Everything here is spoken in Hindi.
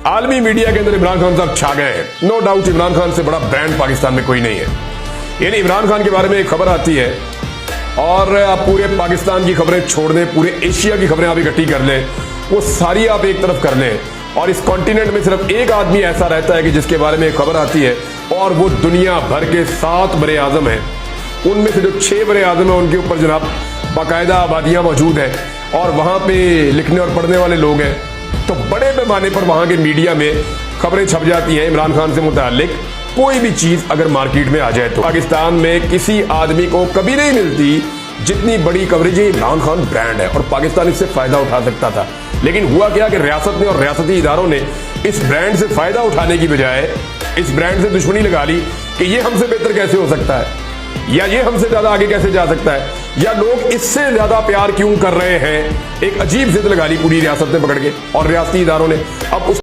आलमी मीडिया के अंदर इमरान खान साहब छा गए हैं। नो डाउट इमरान खान से बड़ा ब्रांड पाकिस्तान में कोई नहीं है। यानी इमरान खान के बारे में एक खबर आती है और आप पूरे पाकिस्तान की खबरें छोड़ दें, पूरे एशिया की खबरें आप इकट्ठी कर लें, वो सारी आप एक तरफ कर लें और इस कॉन्टिनेंट में सिर्फ एक आदमी ऐसा रहता है कि जिसके बारे में खबर आती है और वो दुनिया भर के 7 बड़े आजम हैं। उनमें से जो 6 बड़े आजम हैं उनके ऊपर जनाब बाकायदा आबादियां मौजूद हैं और वहां पे लिखने और पढ़ने वाले लोग हैं। तो बड़े पैमाने पर वहां के मीडिया में खबरें छप जाती हैं इमरान खान से मुताल्लिक कोई भी चीज अगर मार्केट में आ जाए तो। पाकिस्तान में किसी आदमी को कभी नहीं मिलती जितनी बड़ी कवरेज है। इमरान खान ब्रांड है और पाकिस्तान इससे फायदा उठा सकता था, लेकिन हुआ क्या कि रियासत ने और रियासती इदारों ने इस ब्रांड से फायदा उठाने की बजाय इस ब्रांड से दुश्मनी लगा ली कि ये हमसे बेहतर कैसे हो सकता है, या ये हमसे ज्यादा आगे कैसे जा सकता है, या लोग इससे ज्यादा प्यार क्यों कर रहे हैं। एक अजीब जिद लगा ली पूरी रियासत ने पकड़ के और रियासती इदारों ने। अब उस